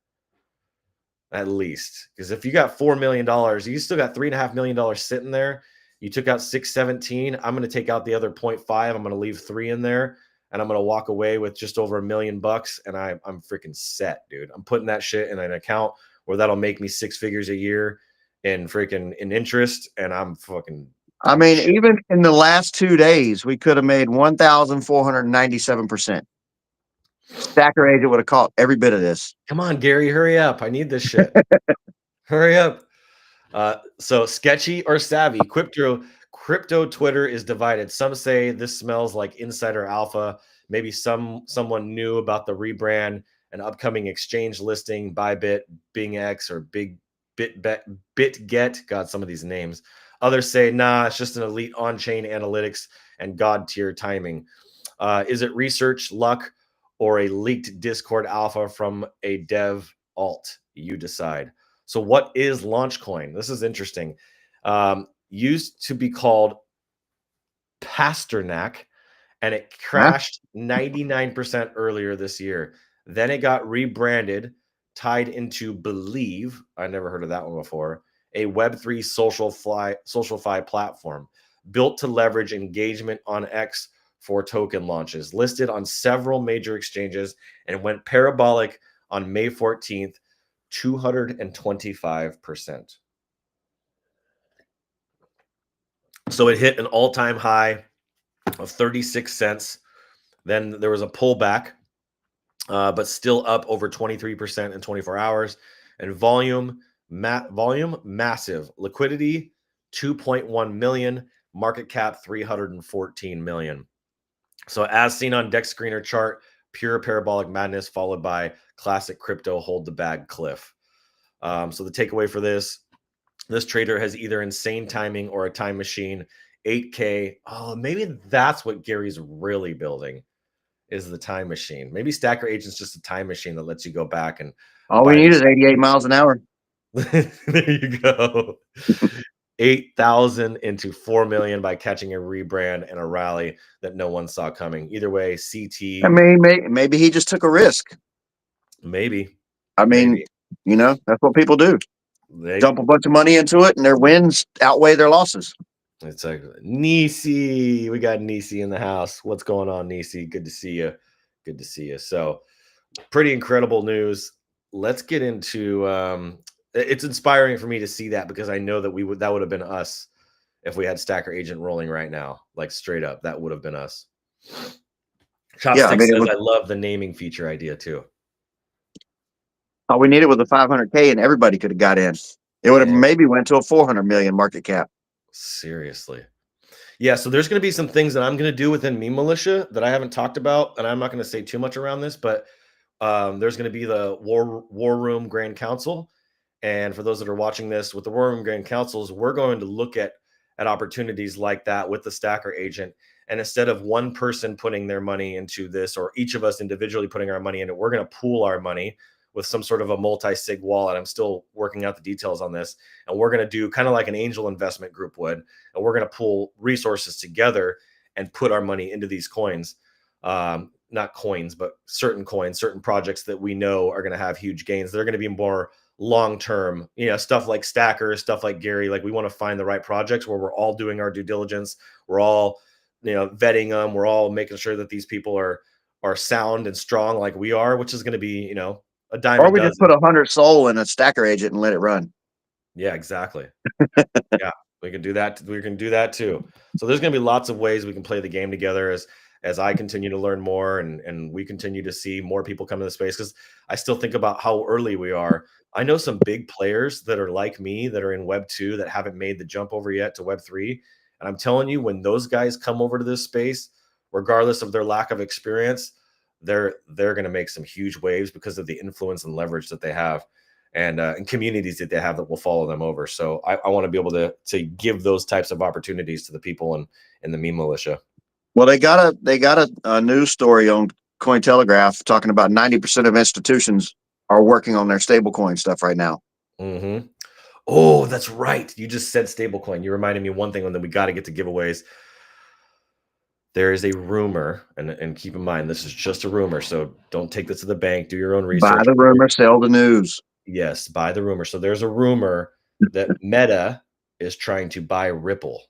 At least. Because if you got $4 million, you still got $3.5 million sitting there. You took out 617. I'm going to take out the other 0.5. I'm going to leave 3 in there, and I'm going to walk away with just over $1 million bucks, and I'm freaking set, dude. I'm putting that shit in an account where that'll make me 6 figures a year in interest, and I'm fucking. I mean, even in the last 2 days, we could have made 1,497%. Stacker Agent would have caught every bit of this. Come on, Gary, hurry up. I need this shit. Hurry up. So sketchy or savvy? Crypto Twitter is divided. Some say this smells like insider alpha. Maybe someone knew about the rebrand and upcoming exchange listing, Bybit, BingX, or BitGet. God, some of these names. Others say, nah, it's just an elite on-chain analytics and god tier timing. Is it research, luck, or a leaked Discord alpha from a dev alt? You decide. So what is Launchcoin? This is interesting. Used to be called Pasternak, and it crashed 99% earlier this year. Then it got rebranded, tied into Believe. I never heard of that one before. A Web3 SocialFi platform built to leverage engagement on X for token launches, listed on several major exchanges, and went parabolic on May 14th, 225%. So it hit an all-time high of 36 cents. Then there was a pullback, but still up over 23% in 24 hours. And volume massive. Liquidity 2.1 million. Market cap 314 million. So as seen on Dex Screener chart, pure parabolic madness followed by classic crypto hold the bag cliff. So the takeaway for this, This trader has either insane timing or a time machine. 8K. Oh, maybe that's what Gary's really building is the time machine. Maybe Stacker Agent's just a time machine that lets you go back and All we buy need these. is 88 miles an hour. There you go. 8,000 into 4 million by catching a rebrand and a rally that no one saw coming. Either way, CT. I mean, maybe he just took a risk. Maybe. I mean, that's what people do. Dump a bunch of money into it, and their wins outweigh their losses. It's like Nisi. We got Nisi in the house. What's going on, Nisi? Good to see you. Good to see you. So, pretty incredible news. Let's get into. It's inspiring for me to see that because I know that that would have been us if we had Stacker Agent rolling right now, like straight up. That would have been us. Chopstick says I love the naming feature idea too. All we needed was a 500K, and everybody could have got in. It would have maybe went to a 400 million market cap. Seriously. Yeah, so there's going to be some things that I'm going to do within Meme Militia that I haven't talked about, and I'm not going to say too much around this, but there's going to be the War Room Grand Council. And for those that are watching this with the War Room Grand Councils, we're going to look at opportunities like that with the Stacker Agent. And instead of one person putting their money into this, or each of us individually putting our money in it, we're going to pool our money with some sort of a multi-sig wallet. I'm still working out the details on this. And we're going to do kind of like an angel investment group would. And we're going to pool resources together and put our money into these coins. Not coins, but certain coins, certain projects that we know are going to have huge gains. They're going to be more long-term, stuff like Stacker, stuff like Gary. Like, we want to find the right projects where we're all doing our due diligence. We're all, vetting them. We're all making sure that these people are sound and strong like we are, which is going to be, a dime. Or we just put 100 soul in a Stacker Agent and let it run. Yeah, exactly. Yeah, we can do that. We can do that too. So there's going to be lots of ways we can play the game together as I continue to learn more and we continue to see more people come into the space, because I still think about how early we are. I know some big players that are like me that are in Web 2 that haven't made the jump over yet to Web 3. And I'm telling you, when those guys come over to this space, regardless of their lack of experience, they're going to make some huge waves because of the influence and leverage that they have, and communities that they have that will follow them over. So I want to be able to give those types of opportunities to the people in the Meme Militia. Well, they got a news story on Cointelegraph talking about 90% of institutions are working on their stablecoin stuff right now. Mm-hmm. Oh, that's right. You just said stablecoin. You reminded me of one thing, and then we got to get to giveaways. There is a rumor, and keep in mind, this is just a rumor, so don't take this to the bank. Do your own research. Buy the rumor, sell the news. Yes, buy the rumor. So there's a rumor that Meta is trying to buy Ripple.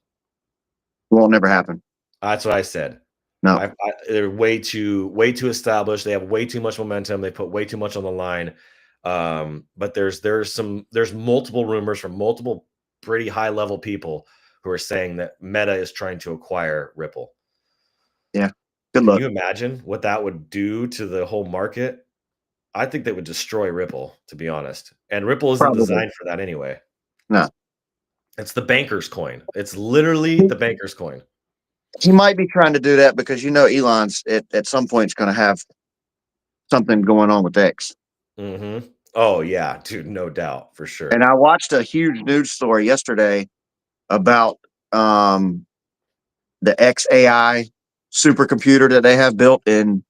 Won't never happen. That's what I said. No, they're way too established. They have way too much momentum. They put way too much on the line. But there's multiple rumors from multiple pretty high level people who are saying that Meta is trying to acquire Ripple. Yeah. Good luck. Can you imagine what that would do to the whole market? I think they would destroy Ripple, to be honest. And Ripple isn't designed for that anyway. No. It's the banker's coin. It's literally the banker's coin. He might be trying to do that because Elon's at some point is going to have something going on with X. Mm-hmm. Oh yeah, dude, no doubt, for sure. And I watched a huge news story yesterday about the XAI supercomputer that they have built in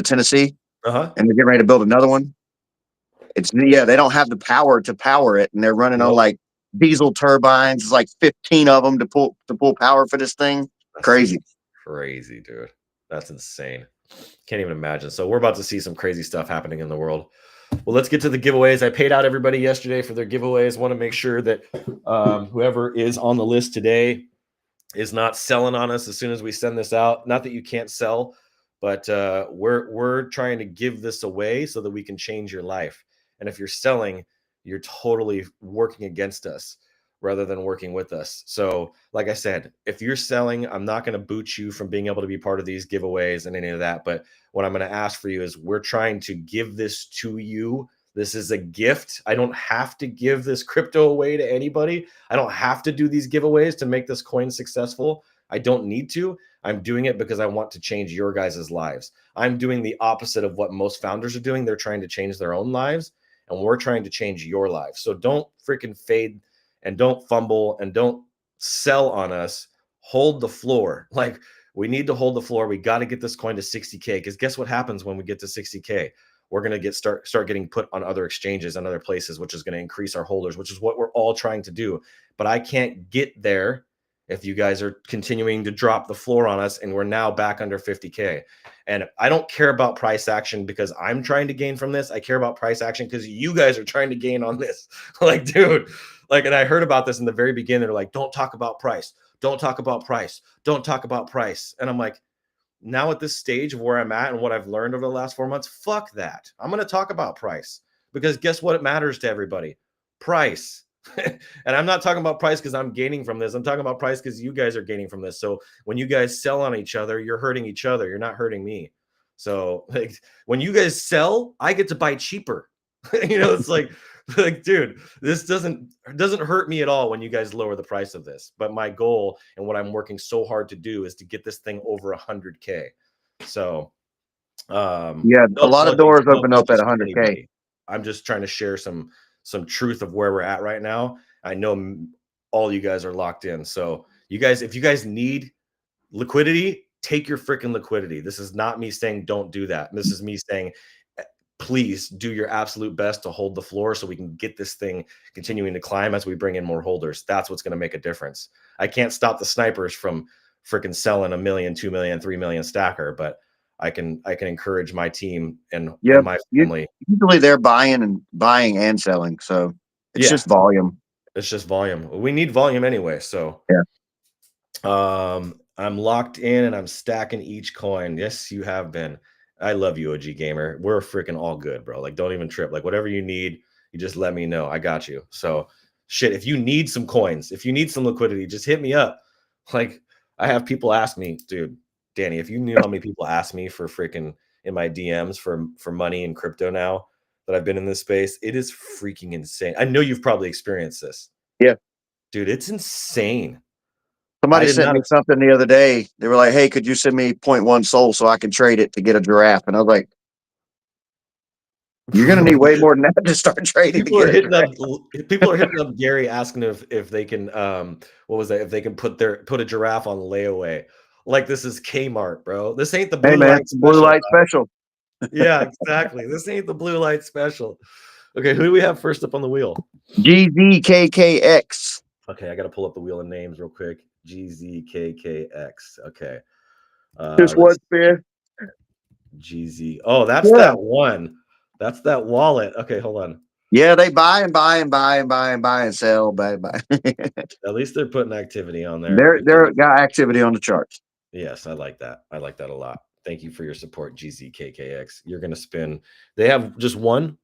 Tennessee, and they're getting ready to build another one. They don't have the power to power it, and they're running on like diesel turbines. It's like 15 of them to pull power for this thing. Crazy, dude. That's insane. Can't even imagine. So we're about to see some crazy stuff happening in the world. Well, let's get to the giveaways. I paid out everybody yesterday for their giveaways. Want to make sure that whoever is on the list today is not selling on us as soon as we send this out. Not that you can't sell, but we're trying to give this away so that we can change your life. And if you're selling, you're totally working against us rather than working with us. So like I said, if you're selling, I'm not going to boot you from being able to be part of these giveaways and any of that. But what I'm going to ask for you is we're trying to give this to you. This is a gift. I don't have to give this crypto away to anybody. I don't have to do these giveaways to make this coin successful. I don't need to. I'm doing it because I want to change your guys' lives. I'm doing the opposite of what most founders are doing. They're trying to change their own lives, and we're trying to change your life. So don't freaking fade and don't fumble and don't sell on us. Hold the floor. Like, we need to hold the floor. We got to get this coin to 60K, because guess what happens when we get to 60K? We're going to start getting put on other exchanges and other places, which is going to increase our holders, which is what we're all trying to do. But I can't get there if you guys are continuing to drop the floor on us, and we're now back under 50K. And I don't care about price action because I'm trying to gain from this. I care about price action because you guys are trying to gain on this. Like, dude, like, and I heard about this in the very beginning. They're like, don't talk about price. Don't talk about price. Don't talk about price. And I'm like, now at this stage of where I'm at and what I've learned over the last 4 months, fuck that. I'm going to talk about price, because guess what? It matters to everybody. Price. And I'm not talking about price because I'm gaining from this. I'm talking about price because you guys are gaining from this. So when you guys sell on each other, you're hurting each other. You're not hurting me. So like, when you guys sell, I get to buy cheaper. It's like, dude, this doesn't hurt me at all when you guys lower the price of this. But my goal and what I'm working so hard to do is to get this thing over 100K. So yeah, a lot of doors open up at 100K. I'm just trying to share some truth of where we're at right now. I know all you guys are locked in. So you guys, if you guys need liquidity, take your freaking liquidity. This is not me saying don't do that. This is me saying, please do your absolute best to hold the floor so we can get this thing continuing to climb as we bring in more holders. That's what's going to make a difference. I can't stop the snipers from freaking selling 1 million, 2 million, 3 million stacker, but I can encourage my team and my family. Usually they're buying and selling. So it's just volume. It's just volume. We need volume anyway. So yeah. I'm locked in and I'm stacking each coin. Yes, you have been. I love you, OG Gamer. We're freaking all good, bro. Like, don't even trip. Like, whatever you need, you just let me know. I got you. So shit, if you need some coins, if you need some liquidity, just hit me up. Like, I have people ask me, dude, Danny, if you knew how many people ask me for freaking in my DMs for money and crypto now that I've been in this space, it is freaking insane. I know you've probably experienced this. Yeah. Dude, it's insane. Somebody sent me something the other day. They were like, hey, could you send me 0.1 soul so I can trade it to get a giraffe? And I was like, you're going to need way more than that to start trading. People are hitting up Gary asking if they can, if they can put a giraffe on layaway. Like, this is Kmart, bro. This ain't the blue light special. Blue light special. Yeah, exactly. This ain't the blue light special. Okay, who do we have first up on the wheel? GZKKX. Okay, I got to pull up the wheel of names real quick. GZKKX. Okay. Just one spin. GZ. Oh, that's that one. That's that wallet. Okay, hold on. Yeah, they buy and buy and buy and buy and buy and sell. Buy. At least they're putting activity on there. They're got activity on the charts. Yes, I like that. I like that a lot. Thank you for your support, GZKKX. You're gonna spin. They have just one.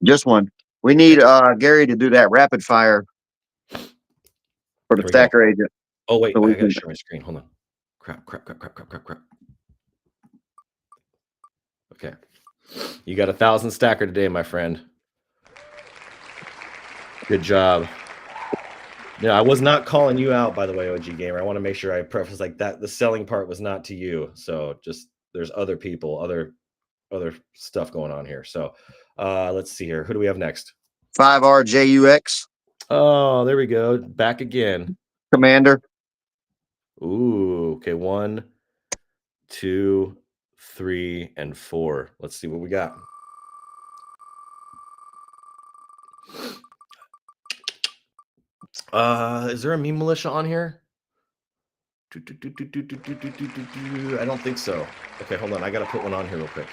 Just one. We need Gary to do that rapid fire for the stacker agent. Oh wait, I gotta share my screen. Hold on. Crap. Okay. You got 1,000 stacker today, my friend. Good job. Yeah, I was not calling you out, by the way, OG Gamer. I want to make sure I preface like that. The selling part was not to you. So just there's other people, other stuff going on here. So let's see here. Who do we have next? 5RJUX. Oh, there we go. Back again. Commander. Ooh, okay. 1, 2, 3, and 4. Let's see what we got. Is there a meme militia on here? I don't think so. Okay, hold on. I gotta put one on here real quick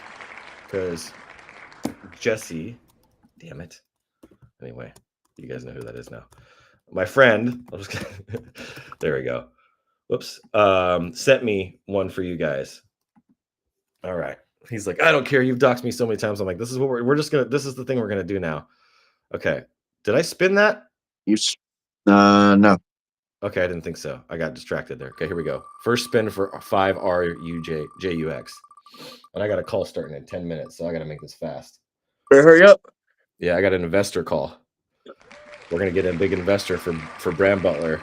because Jesse, damn it. Anyway, you guys know who that is now. My friend, there we go. Whoops. Sent me one for you guys. All right. He's like, I don't care. You've doxed me so many times. I'm like, this is what we're just gonna. This is the thing we're gonna do now. Okay. Did I spin that? No. Okay, I didn't think so. I got distracted there. Okay, here we go. First spin for 5RUJUX. And I got a call starting in 10 minutes, so I got to make this fast. Better hurry up. Yeah, I got an investor call. We're going to get a big investor for Brand Butler.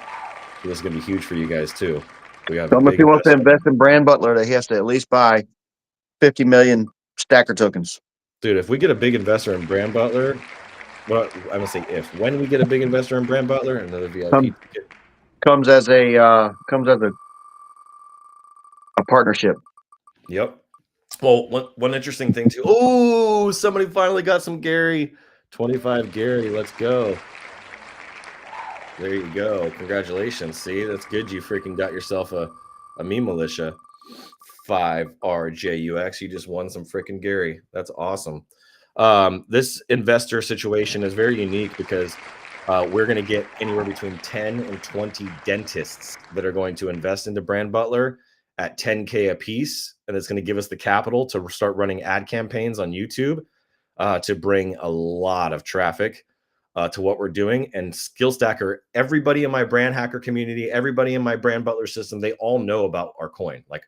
This is going to be huge for you guys, too. We have if he wants to invest in Brand Butler, he has to at least buy 50 million stacker tokens. Dude, if we get a big investor in Brand Butler, Well, I'm gonna say if when we get a big investor in Brand Butler, another VIP ticket. Comes as a partnership. Yep. Well, one interesting thing too. Oh, somebody finally got some Gary. 25 Gary. Let's go. There you go. Congratulations. See, that's good. You freaking got yourself a meme militia. 5RJUX. You just won some freaking Gary. That's awesome. This investor situation is very unique because we're going to get anywhere between 10 and 20 dentists that are going to invest into Brand Butler at 10K a piece. And it's going to give us the capital to start running ad campaigns on YouTube to bring a lot of traffic to what we're doing. And Skill Stacker, everybody in my brand hacker community, everybody in my Brand Butler system, they all know about our coin. Like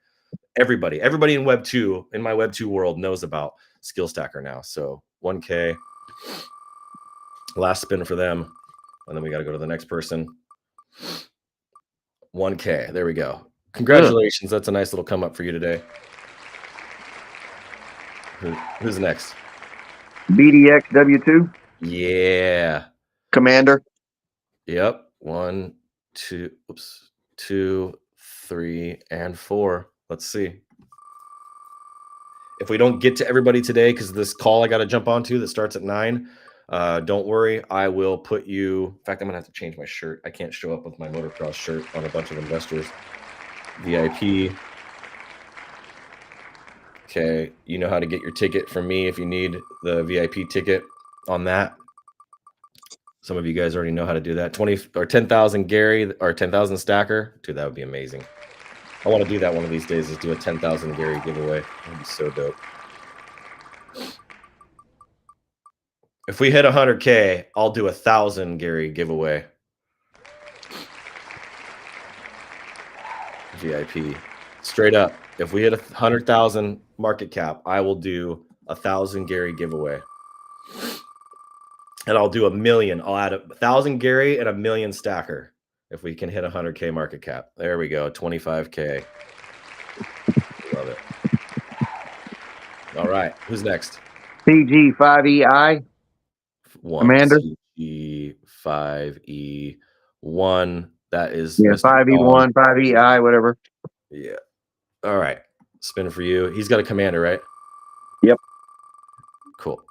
everybody in Web 2, in my Web 2 world knows about Skill Stacker now. So 1K, last spin for them. And then we got to go to the next person. 1K. There we go. Congratulations. That's a nice little come up for you today. Who's next? BDX W2. Yeah. Commander. Yep. 1, 2, 2, 3, and 4. Let's see. If we don't get to everybody today, because this call I got to jump onto that starts at 9, don't worry. I will put you. In fact, I'm going to have to change my shirt. I can't show up with my motocross shirt on a bunch of investors. VIP. Okay. You know how to get your ticket from me if you need the VIP ticket on that. Some of you guys already know how to do that. 20 or 10,000 Gary or 10,000 Stacker. Dude, that would be amazing. I want to do that one of these days. Is do a 10,000 Gary giveaway. That'd be so dope. If we hit 100K, I'll do 1,000 Gary giveaway. VIP. Straight up. If we hit 100,000 market cap, I will do 1,000 Gary giveaway. And I'll do 1 million. I'll add 1,000 Gary and 1 million Stacker if we can hit 100K market cap. There we go. 25K. Love it. All right. Who's next? CG5EI. Commander. CG5E1. That is 5E1, 5EI, whatever. Yeah. All right. Spin for you. He's got a commander, right? Yep. Cool.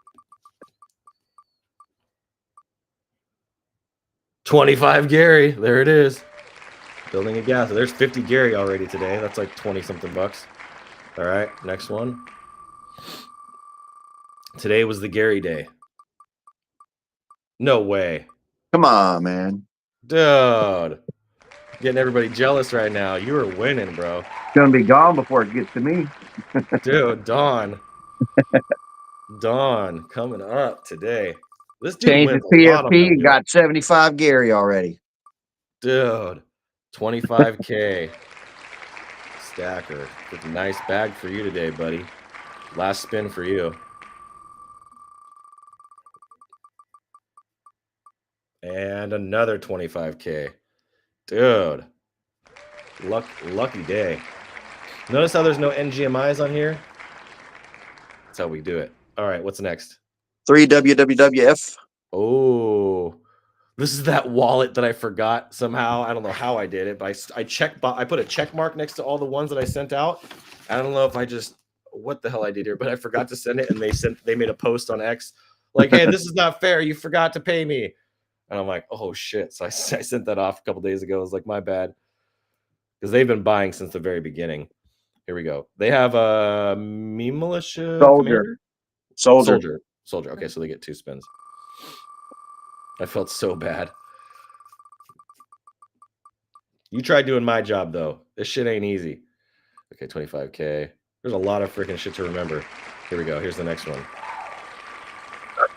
25 Gary. There it is. Building a gas. There's 50 Gary already today. That's like 20 something bucks. All right. Next one. Today was the Gary day. No way. Come on, man. Dude. Getting everybody jealous right now. You are winning, bro. It's going to be gone before it gets to me. Dude, Dawn. Dawn coming up today. This dude changed his PFP and got 75 Gary already. Dude, 25K. Stacker. With a nice bag for you today, buddy. Last spin for you. And another 25K. Dude. Lucky day. Notice how there's no NGMIs on here? That's how we do it. All right, what's next? 3 WWWF. Oh, this is that wallet that I forgot somehow. I don't know how I did it, but I put a check mark next to all the ones that I sent out. I don't know if I just what the hell I did here, but I forgot to send it, and they made a post on X like, "Hey, this is not fair. You forgot to pay me." And I'm like, "Oh shit!" So I sent that off a couple days ago. I was like, "My bad," because they've been buying since the very beginning. Here we go. They have a meme militia soldier. Okay, so they get 2 spins. I felt so bad. You tried doing my job, though. This shit ain't easy. Okay, 25K. There's a lot of freaking shit to remember. Here we go. Here's the next one.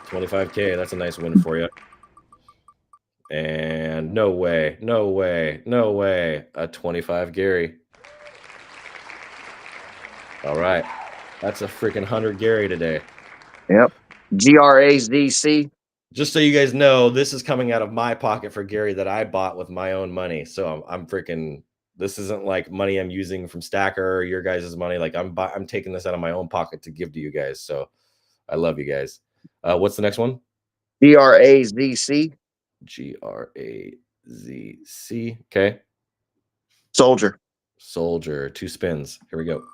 25K. That's a nice win for you. And no way. A 25 Gary. All right. That's a freaking 100 Gary today. Yep. GRAZC. Just so you guys know, this is coming out of my pocket for Gary that I bought with my own money. So I'm freaking. This isn't like money I'm using from Stacker or your guys' money. Like I'm taking this out of my own pocket to give to you guys. So I love you guys. What's the next one? GRAZC. GRAZC. Okay. Soldier. Soldier. 2 spins. Here we go.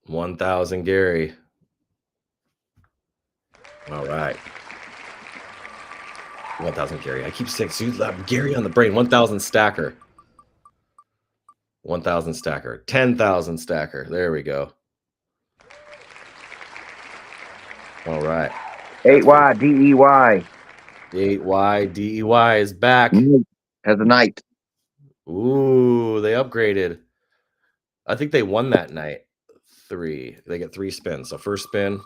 $1,000, Gary. All right. 1,000, Gary. I keep saying, Gary on the brain. 1,000 stacker. 1,000 stacker. 10,000 stacker. There we go. All right. 8Y DEY. The 8Y DEY is back. Has a night. Ooh, they upgraded. I think they won that night. 3. They get 3 spins. So first spin.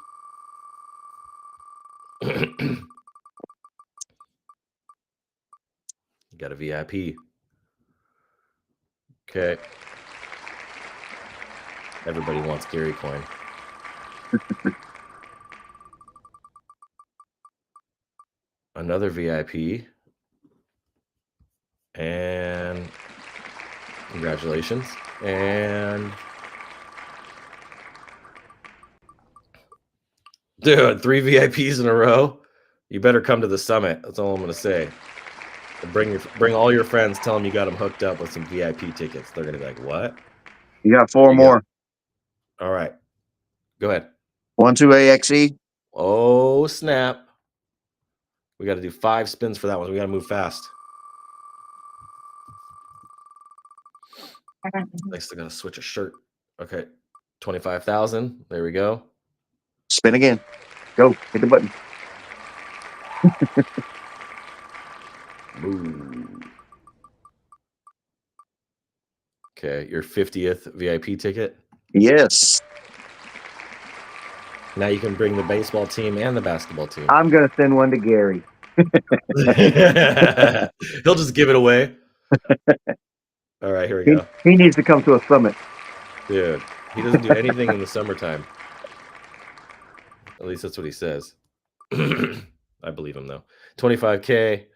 Got a VIP. Okay. Everybody wants Gary coin. Another VIP. And congratulations. And dude, 3 VIPs in a row. You better come to the summit. That's all I'm gonna say. Bring all your friends. Tell them you got them hooked up with some VIP tickets. They're gonna be like, "What?" You got 4 more. All right, go ahead. 12AXE. Oh snap! We got to do 5 spins for that one. We got to move fast. I still got to switch a shirt. Okay, 25,000. There we go. Spin again. Go. Hit the button. Ooh. Okay, your 50th VIP ticket. Yes. Now you can bring the baseball team and the basketball team. I'm going to send one to Gary. He'll just give it away. All right, here we go. He needs to come to a summit. Dude, he doesn't do anything in the summertime. At least that's what he says. I believe him, though. 25K.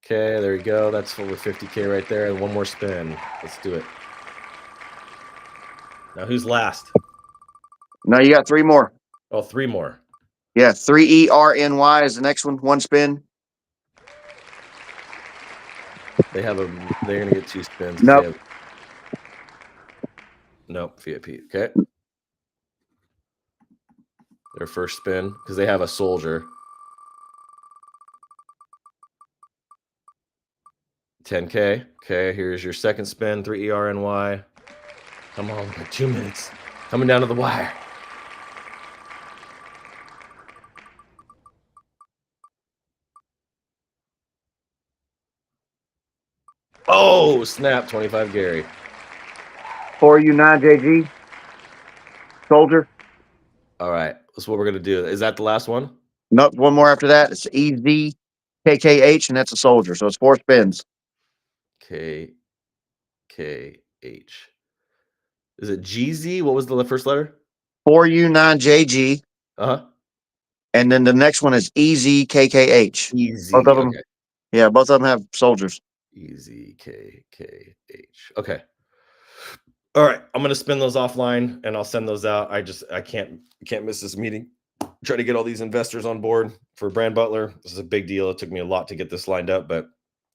Okay, there we go. That's over 50K right there. And one more spin. Let's do it. Now, who's last? No, you got 3 more. Oh, 3 more. Yeah, 3ERNY is the next one. 1 spin. They're gonna get 2 spins. Nope. Nope, VIP. Okay. Their first spin, because they have a soldier. 10K. Okay, here's your second spin, 3ERNY. Come on, 2 minutes. Coming down to the wire. Oh, snap. 25 Gary. 4U9JG. Soldier. All right. That's what we're going to do. Is that the last one? Nope. 1 more after that. It's EZKKH, and that's a soldier. So it's 4 spins. KKH. Is it GZ? What was the first letter? 4U9JG. Uh-huh. And then the next one is EZKKH. EZ. Both of them. Okay. Yeah, both of them have soldiers. EZKKH. Okay. All right. I'm gonna spin those offline and I'll send those out. I can't miss this meeting. Try to get all these investors on board for Brand Butler. This is a big deal. It took me a lot to get this lined up, but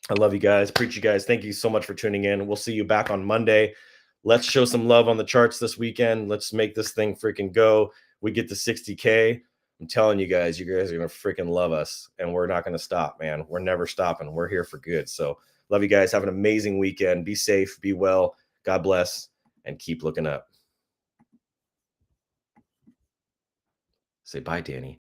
I love you guys. Preach you guys. Thank you so much for tuning in. We'll see you back on Monday. Let's show some love on the charts this weekend. Let's make this thing freaking go. We get to 60K. I'm telling you guys are going to freaking love us, and we're not going to stop, man. We're never stopping. We're here for good. So love you guys. Have an amazing weekend. Be safe. Be well. God bless, and keep looking up. Say bye, Danny.